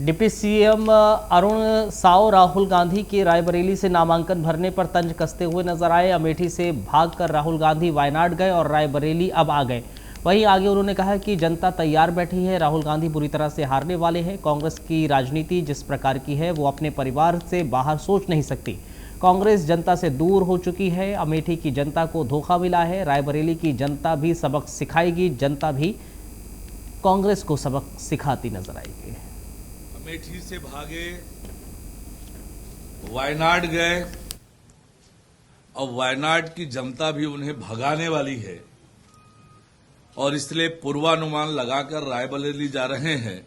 Deputy CM Arun Sao Rahul Gandhi के रायबरेली से नामांकन भरने पर तंज कसते हुए नजर आए। अमेठी से भागकर राहुल गांधी वायनाड गए और रायबरेली अब आ गए। वहीं आगे उन्होंने कहा कि जनता तैयार बैठी है, राहुल गांधी बुरी तरह से हारने वाले हैं। कांग्रेस की राजनीति जिस प्रकार की है वो अपने परिवार से बाहर सोच नहीं सकती। कांग्रेस जनता से दूर हो चुकी है। अमेठी की जनता को धोखा मिला है। रायबरेली की जनता भी सबक सिखाएगी, जनता भी कांग्रेस को सबक सिखाती नजर आएगी। अमेठी से भागे, वायनाड गए और वायनाड की जनता भी उन्हें भगाने वाली है और इसलिए पूर्वानुमान लगाकर रायबरेली जा रहे हैं।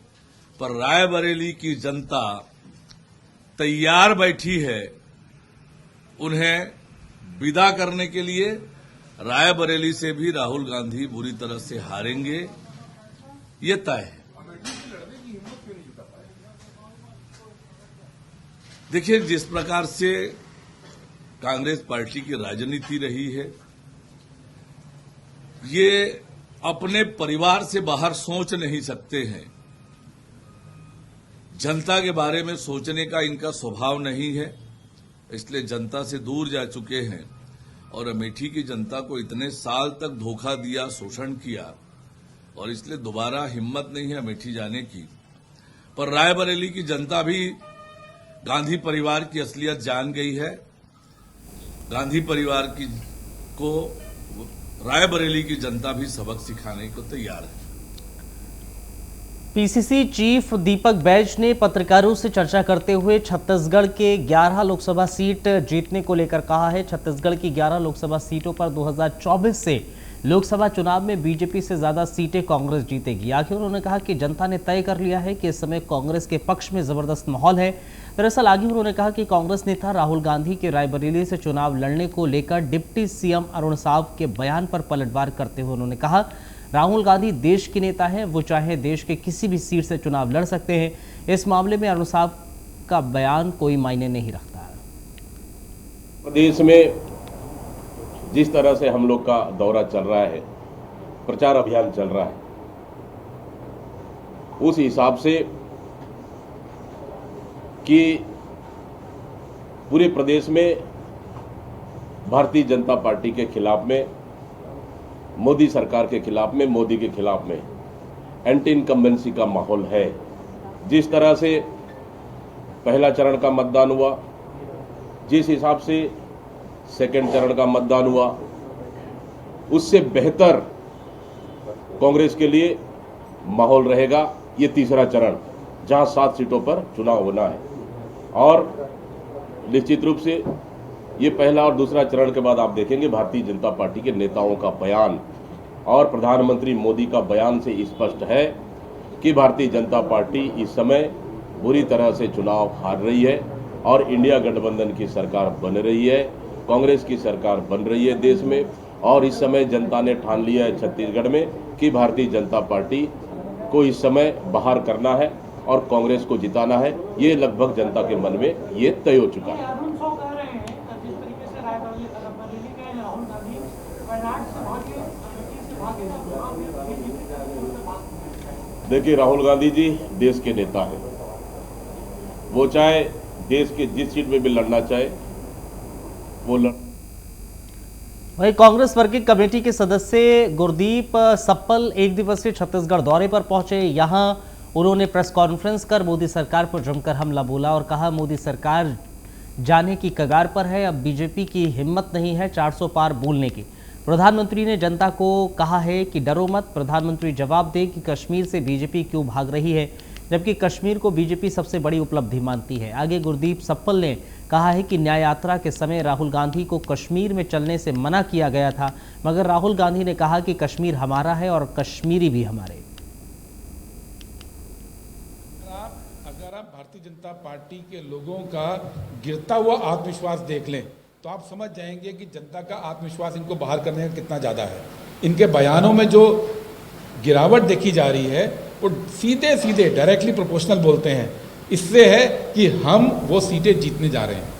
पर रायबरेली की जनता तैयार बैठी है उन्हें विदा करने के लिए। रायबरेली से भी राहुल गांधी बुरी तरह से हारेंगे, ये तय है। देखिए, जिस प्रकार से कांग्रेस पार्टी की राजनीति रही है, ये अपने परिवार से बाहर सोच नहीं सकते हैं। जनता के बारे में सोचने का इनका स्वभाव नहीं है, इसलिए जनता से दूर जा चुके हैं और अमेठी की जनता को इतने साल तक धोखा दिया, शोषण किया और इसलिए दोबारा हिम्मत नहीं है अमेठी जाने की। पर रायबरेली की जनता भी गांधी परिवार की असलियत जान गई है। गांधी परिवार की को रायबरेली की जनता भी सबक सिखाने को तैयार है। पीसीसी चीफ दीपक बैज ने पत्रकारों से चर्चा करते हुए छत्तीसगढ़ के 11 लोकसभा सीट जीतने को लेकर कहा है। छत्तीसगढ़ की 11 लोकसभा सीटों पर 2024 से लोकसभा चुनाव में बीजेपी से ज्यादा सीटें कांग्रेस जीतेगी। आखिर उन्होंने कहा कि जनता ने तय कर लिया है कि इस समय कांग्रेस के पक्ष में जबरदस्त माहौल है। दरअसल आगे उन्होंने कहा कि कांग्रेस नेता राहुल गांधी के रायबरेली से चुनाव लड़ने को लेकर डिप्टी सीएम अरुण साव के बयान पर पलटवार करते हुए उन्होंने कहा, राहुल गांधी देश के नेता हैं, वो चाहे देश के किसी भी सीट से चुनाव लड़ सकते हैं। इस मामले में अरुण साव का बयान कोई मायने नहीं रखता है। प्रदेश में जिस तरह से हम लोग का दौरा चल रहा है, प्रचार अभियान चल रहा है, उस हिसाब से कि पूरे प्रदेश में भारतीय जनता पार्टी के खिलाफ में, मोदी सरकार के खिलाफ में, मोदी के खिलाफ में एंटी इनकम्बेंसी का माहौल है। जिस तरह से पहला चरण का मतदान हुआ, जिस हिसाब से सेकेंड चरण का मतदान हुआ, उससे बेहतर कांग्रेस के लिए माहौल रहेगा ये तीसरा चरण, जहां 7 सीटों पर चुनाव होना है। और निश्चित रूप से ये पहला और दूसरा चरण के बाद आप देखेंगे भारतीय जनता पार्टी के नेताओं का बयान और प्रधानमंत्री मोदी का बयान से स्पष्ट है कि भारतीय जनता पार्टी इस समय बुरी तरह से चुनाव हार रही है और इंडिया गठबंधन की सरकार बन रही है, कांग्रेस की सरकार बन रही है देश में। और इस समय जनता ने ठान लिया है छत्तीसगढ़ में कि भारतीय जनता पार्टी को इस समय बाहर करना है और कांग्रेस को जिताना है। ये लगभग जनता के मन में ये तय हो चुका है। देखिए, राहुल गांधी जी देश के नेता हैं। वो चाहे देश के जिस सीट में भी लड़ना चाहे वो लड़। वहीं कांग्रेस वर्किंग कमेटी के सदस्य गुरदीप सप्पल एक दिवसीय छत्तीसगढ़ दौरे पर पहुंचे। यहां उन्होंने प्रेस कॉन्फ्रेंस कर मोदी सरकार पर जमकर हमला बोला और कहा, मोदी सरकार जाने की कगार पर है, अब बीजेपी की हिम्मत नहीं है 400 पार बोलने की। प्रधानमंत्री ने जनता को कहा है कि डरो मत। प्रधानमंत्री जवाब दे कि कश्मीर से बीजेपी क्यों भाग रही है, जबकि कश्मीर को बीजेपी सबसे बड़ी उपलब्धि मानती है। आगे गुरदीप सप्पल ने कहा है कि न्याय यात्रा के समय राहुल गांधी को कश्मीर में चलने से मना किया गया था, मगर राहुल गांधी ने कहा कि कश्मीर हमारा है और कश्मीरी भी हमारे। अगर आप भारतीय जनता पार्टी के लोगों का गिरता हुआ आत्मविश्वास देख लें तो आप समझ जाएंगे कि जनता का आत्मविश्वास इनको बाहर करने का कितना ज़्यादा है। इनके बयानों में जो गिरावट देखी जा रही है वो सीधे सीधे डायरेक्टली प्रोपोर्शनल बोलते हैं। इससे है कि हम वो सीटें जीतने जा रहे हैं।